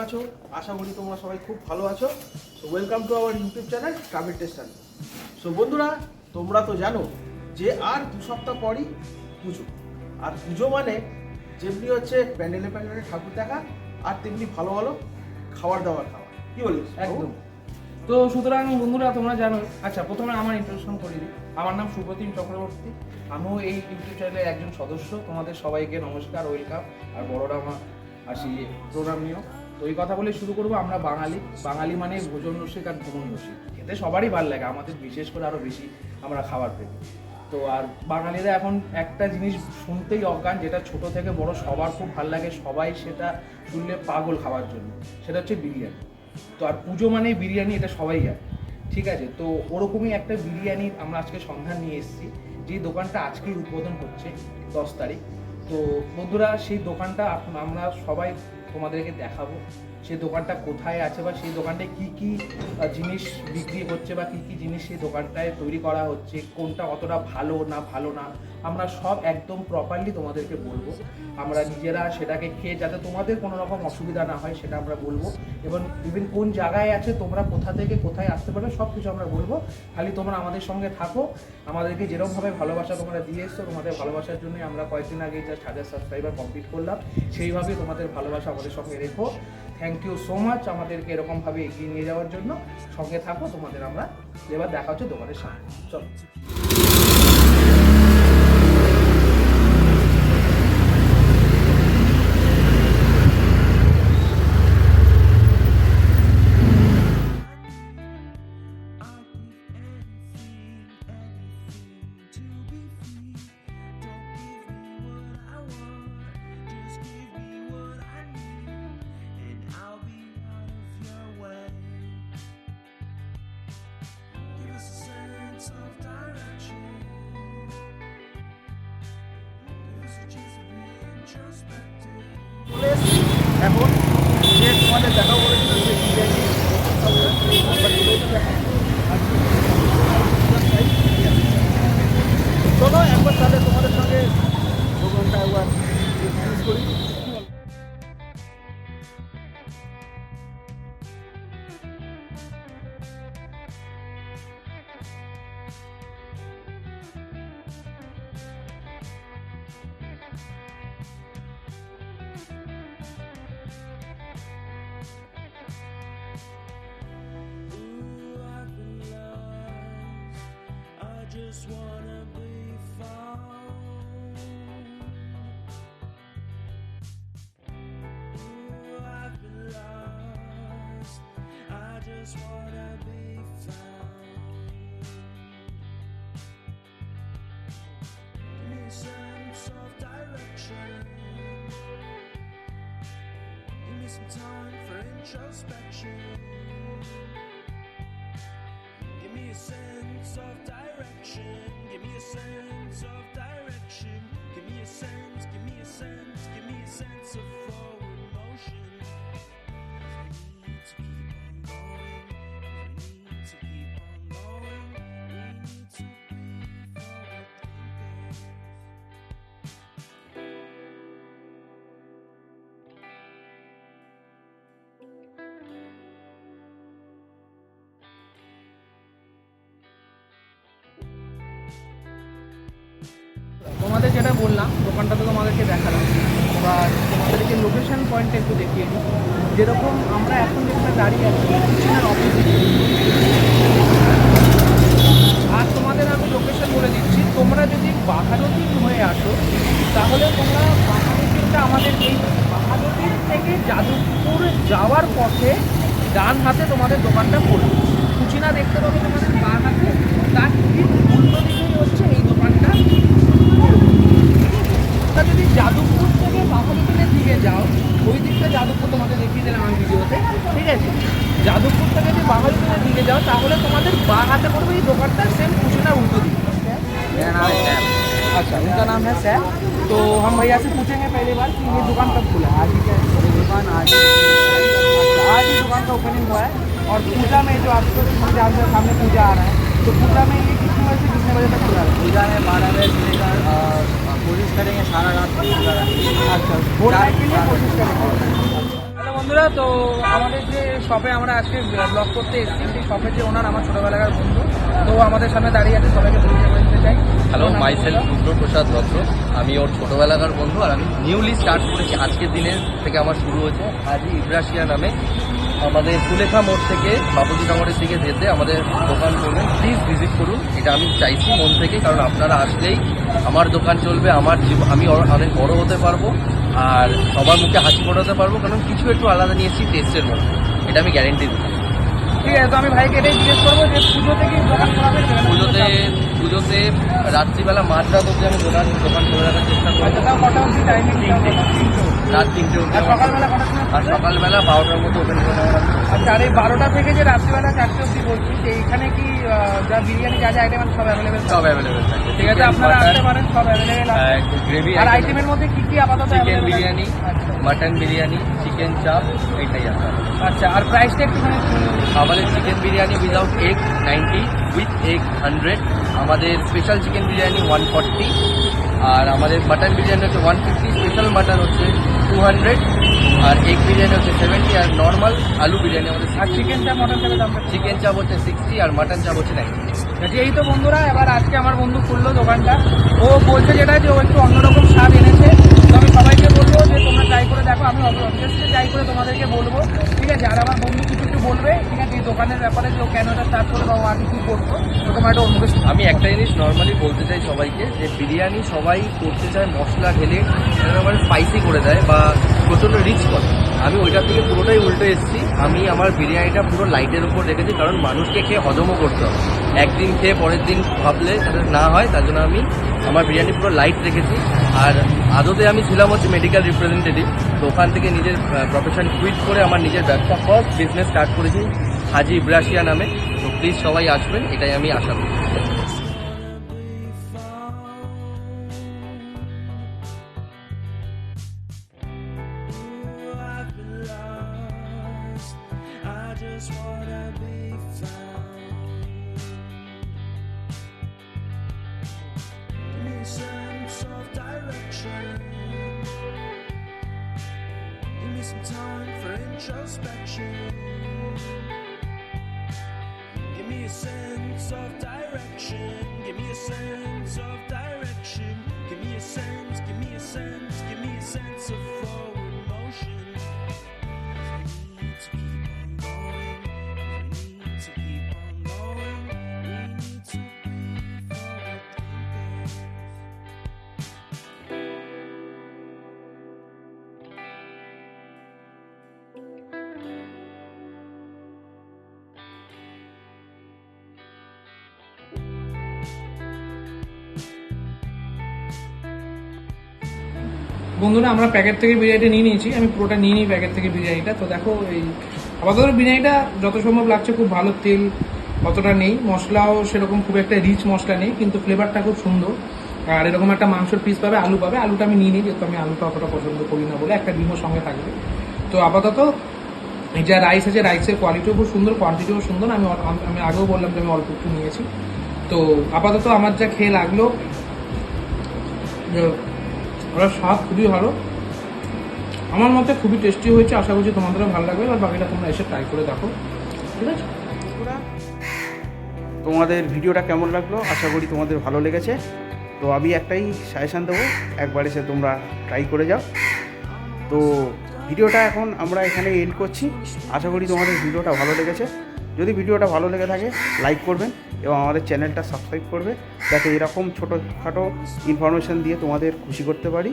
আছো? আশা করি তোমরা সবাই খুব ভালো আছো। So welcome to our YouTube channel travel tester. So বন্ধুরা, তোমরা তো জানো যে আর 2 সপ্তাহ পরই পুজো। আর পুজো মানে যেমনি হচ্ছে প্যান্ডেলে প্যান্ডেলে ঠাকুর দেখা, আর তেমনি ভালো ভালো খাবার দাবার খাওয়া। কি বলিস? একদম। তো সুতরাং বন্ধুরা তোমরা জানো, আচ্ছা প্রথমে আমার ইন্ট্রোডাকশন করে দিই। আমার নাম সুপ্রতিম চক্রবর্তী, আমিও এই ইউটিউব চ্যানেলের একজন সদস্য। তোমাদের সবাইকে নমস্কার, ওয়েলকাম। আর বড়রা আসি প্রোগ্রাম নিয়েও। তো এই কথা বলে শুরু করবো। আমরা বাঙালি মানে ভোজন রসিক আর ভ্রমণ রসিক, এতে সবারই ভালো লাগে, আমাদের বিশেষ করে আরও বেশি আমরা খাবার প্রেমী। তো আর বাঙালিরা এখন একটা জিনিস শুনতেই অজ্ঞান, যেটা ছোট থেকে বড় সবার খুব ভালো লাগে, সবাই সেটা শুনলে পাগল খাওয়ার জন্য, সেটা হচ্ছে বিরিয়ানি। তো আর পুজো মানেই বিরিয়ানি, এটা সবাই জানে, ঠিক আছে? তো ওরকমই একটা বিরিয়ানির আমরা আজকে সন্ধান নিয়ে এসেছি, যে দোকানটা আজকেই উদ্বোধন হচ্ছে 10 তারিখ। তো বন্ধুরা, সেই দোকানটা আমরা সবাই তোমাদেরকে দেখাবো, সেই দোকানটা কোথায় আছে বা সেই দোকানটায় কি কি জিনিস বিক্রি হচ্ছে বা কি কি জিনিস সেই দোকানটায় তৈরি করা হচ্ছে, কোনটা অতটা ভালো না আমরা সব একদম প্রপারলি তোমাদেরকে বলবো। আমরা নিজেরা সেটাকে খেয়ে যাতে তোমাদের কোনো রকম অসুবিধা না হয় সেটা আমরা বলবো, এবং ইভেন কোন জায়গায় আছে, তোমরা কোথা থেকে কোথায় আসতে পারবে, সব কিছু আমরা বলবো। খালি তোমরা আমাদের সঙ্গে থাকো। আমাদেরকে যেরকমভাবে ভালোবাসা তোমরা দিয়ে এসছো, তোমাদের ভালোবাসার জন্য আমরা কয়েকদিন আগে জাস্ট 1000 সাবস্ক্রাইবার কমপ্লিট করলাম। সেইভাবে তোমাদের ভালোবাসা আমাদের সঙ্গে রেখো। থ্যাংক ইউ সো মাচ আমাদেরকে এরকমভাবে এগিয়ে নিয়ে যাওয়ার জন্য। সঙ্গে থাকো, তোমাদের আমরা এবার দেখা হচ্ছে দোকানের সামনে। চলো। চলে এসেছি এখন, যে তোমাদের দেখা বলেছিল যে বিরিয়ানি চলো একবার তাহলে তোমাদের সঙ্গে দোকানটা একবার ইউজ করি। Just wanna be found. Ooh, I've been lost. I just wanna be found. Give me a sense of direction. Give me some time for introspection. Give me a sense of direction. Give me a sense of direction. Give me a sense, give me a sense, give me a sense of forward motion. We need to keep on going. We need to keep on going. We need to be forward thinkers. তোমাদের যেটা বললাম, দোকানটা তো তোমাদেরকে দেখালাম, এবার তোমাদেরকে location পয়েন্টটা একটু দেখিয়ে দিই। যেরকম আমরা এখন যেখানে দাঁড়িয়ে আছি কিচেনের অপোজিট, আর তোমাদের আমি লোকেশন বলে দিচ্ছি। তোমরা যদি বাঘাযতীন হয়ে আসো, তাহলে তোমরা বাঘাযতীনটা আমাদের এই বাঘাযতীন থেকে যাদবপুর যাওয়ার পথে ডান হাতে তোমাদের দোকানটা পড়বে। কুচিনা দেখতে পাবে তোমাদের বাঁ হাতে, তার ঠিক উল্টো দিকেই হচ্ছে এই দোকানটা। তা যদি যাদবপুর থেকে বাঘাযতীনের দিকে যাও, ওই দিকটা যাদবপুর তোমাকে দেখিয়ে দিলাম আমি ভিডিওতে, ঠিক আছে? যাদবপুর থেকে যদি বাঘাযতীনের দিকে যাও, তাহলে তোমাদের বাঁ হাতে পড়বে এই দোকানটা, सेम कुचिना उल्टो दिखे। मेरा नाम है सैम। अच्छा, उनका नाम है सैम। तो हम भैया से पूछेंगे पहली बार कि ये दुकान कब खुला है? आज ही क्या दुकान आज ही दुकान का ओपनिंग हुआ है। और पूजा में जो आपको जानते हैं सामने पूजा आ रहा है, तो पूजा में ये कितने बजे से कितने बजे तक खुला है? पूजा है 12 बजे से लेकर कोशिश करेंगे सारा रात पूजा। अच्छा, 4 के लिए कोशिश करेंगे। বন্ধুরা, তো আমাদের যে শপে আমরা আজকে ব্লগ করতে এসেছি, সেই শপের যে ওনার আমার ছোটবেলাকার বন্ধু, তো আমাদের সামনে দাঁড়িয়ে আছে, সবাইকে পরিচয় করে দিতে চাই। Hello, myself Rudraprasad Dutta. আমি ওর ছোটোবেলাকার বন্ধু, আর আমি নিউলি স্টার্ট করেছি আজকের দিনের থেকে। আমার শুরু হয়েছে হাজি ইব্রাশিয়া নামে। আমাদের সুলেখা মোড় থেকে বাপুজি নগরের দিকে যেতে আমাদের দোকান করবেন, প্লিজ ভিজিট করুন। এটা আমি চাইছি মন থেকে, কারণ আপনারা আসলেই আমার দোকান চলবে, আমার আমি অনেক বড় হতে পারবো, আর সবার মুখে হাসি ফোটাতে পারবো, কারণ কিছু একটু আলাদা নিয়েছি টেস্টের মধ্যে, এটা আমি গ্যারেন্টি দিই। ঠিক আছে, তো আমি ভাইকে এটাই জিজ্ঞেস করবো যে পুজোতে কি দোকান খোলা থাকবে? পুজোতে রাত্রিবেলা মাঝরাত অবধি আমি দোকান খুলে রাখার চেষ্টা করবো। আচ্ছা, তাও কটা অবধি টাইমিং? রাত 3টে অবধি। আর সকালবেলা কটা সময়? আর সকালবেলা 12টার মতো ওপেন করে দেওয়া হবে। আচ্ছা, আর এই 12টা থেকে যে রাত্রিবেলা 4টে অবধি বলছি, যে এখানে কি যা বিরিয়ানি যা যা আইটেম আছে সব অ্যাভেলেবেল? সব অ্যাভেলেবেল থাকে। ঠিক আছে, আপনারা আসতে পারেন, সব অ্যাভেলেবেল আছে। গ্রেভি আর আইটেমের মধ্যে কি কি আপাতত চিকেন available আছে? বিরিয়ানি, আচ্ছা। মাটন বিরিয়ানি, চিকেন চাপ, এইটাই আছে। আচ্ছা, আর প্রাইসটা একটুখানি আমাদের chicken biryani without egg 90, with egg 100। আমাদের স্পেশাল চিকেন বিরিয়ানি 140, আর আমাদের মাটন বিরিয়ানি হচ্ছে 150, স্পেশাল মাটন হচ্ছে 200, আর এগ বিরিয়ানি হচ্ছে 70, আর নর্মাল আলু বিরিয়ানি আমাদের আর চিকেন চাপ মটন চাপের দামটা? চিকেন চাপ হচ্ছে 60, আর মাটন চাপ হচ্ছে 90। আচ্ছা, এই তো বন্ধুরা, এবার আজকে আমার বন্ধু খুললো দোকানটা। ও বলছে যেটা যে ও একটু অন্যরকম স্বাদ এনেছে, তো আমি সবাইকে বলবো যে তোমরা ট্রাই করে দেখো। আমি অবভিয়াসলি ট্রাই করে তোমাদেরকে বলবো, ঠিক আছে? আর আমার বন্ধু কিছু একটু বলবে, ঠিক আছে, এই দোকানের ব্যাপারে, যে ও কেন এটা স্টার্ট করে বা ও আগে কী করতো, তো তোমার একটা অন্য কিছু। আমি একটা জিনিস নর্মালি বলতে চাই সবাইকে, যে বিরিয়ানি সবাই করতে চায় মশলা ঢেলে একেবারে স্পাইসি করে দেয় বা প্রচণ্ড রিচ করে। আমি ওইটার থেকে পুরোটাই উল্টো এসেছি। আমি আমার বিরিয়ানিটা পুরো লাইটের উপর রেখেছি, কারণ মানুষকে খেয়ে হজমও করতে হবে। একদিন খেয়ে পরের দিন ভাবলে যাতে না হয়, তার জন্য আমি আমার বিরিয়ানি পুরো লাইট রেখেছি। আর আদতে আমি ছিলাম হচ্ছে মেডিকেল রিপ্রেজেন্টেটিভ, তো ওখান থেকে নিজের প্রফেশন কুইট করে আমার নিজের ব্যবসা ফার্স্ট বিজনেস স্টার্ট করেছি হাজি ইব্রাশিয়া নামে। তো প্লিজ সবাই আসবেন, এটাই আমি আশা করি। I've been lost. I just wanna be found. Give me a sense of direction. Give me some time for introspection. Give me a sense of direction. Give me a sense of direction. Give me a sense, give me a sense, give me a sense of forward motion. We need to keep on going. We need to keep on going. We need to be forward thinkers. বন্ধুরা, আমরা packet থেকে বিরিয়ানিটা নিয়ে নিয়েছি। আমি পুরোটা নিয়ে নিই প্যাকেট থেকে বিরিয়ানিটা। তো দেখো, এই আপাতত বিরিয়ানিটা যত সম্ভব লাগছে খুব ভালো, তেল অতটা নেই, মশলাও সেরকম খুব একটা রিচ মশলা নেই, কিন্তু ফ্লেভারটা খুব সুন্দর। আর এরকম একটা মাংসের পিস পাবে, আলু পাবে। আলুটা আমি নিয়ে নিই, যেহেতু আমি আলুটা অতটা পছন্দ করি না বলে। একটা ডিমও সঙ্গে থাকবে। তো আপাতত এই যা রাইস আছে, রাইসের কোয়ালিটিও খুব সুন্দর, কোয়ান্টিটিও সুন্দর। আমি আগেও বললাম যে আমি অল্প একটু নিয়েছি। তো আপাতত আমার যা খেয়ে লাগলো, ওরা স্বাদ খুবই ভালো, আমার মতে খুবই টেস্টি হয়েছে। আশা করছি তোমাদেরও ভালো লাগবে। আর বাকিটা তোমরা এসে ট্রাই করে দেখো, ঠিক আছে? তোমাদের ভিডিওটা কেমন লাগলো? আশা করি তোমাদের ভালো লেগেছে। তো আমি একটাই সাজেশান দেবো, একবার এসে তোমরা ট্রাই করে যাও। তো ভিডিওটা এখন আমরা এখানে এন্ড করছি। আশা করি তোমাদের ভিডিওটা ভালো লেগেছে। যদি ভিডিওটা ভালো লেগে থাকে লাইক করবেন এবং আমাদের চ্যানেলটা সাবস্ক্রাইব করবে, যাতে এরকম ছোটোখাটো ইনফরমেশান দিয়ে তোমাদের খুশি করতে পারি।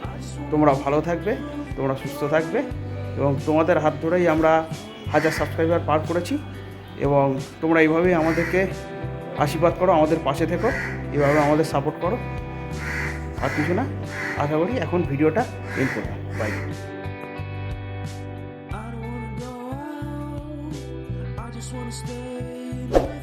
তোমরা ভালো থাকবে, তোমরা সুস্থ থাকবে, এবং তোমাদের হাত ধরেই আমরা 1000 সাবস্ক্রাইবার পার করেছি। এবং তোমরা এইভাবেই আমাদেরকে আশীর্বাদ করো, আমাদের পাশে থেকো, এভাবে আমাদের সাপোর্ট করো। আর কিছু না, আশা করি এখন ভিডিওটা এন্ড করবো। By. I don't wanna go out. I just wanna stay.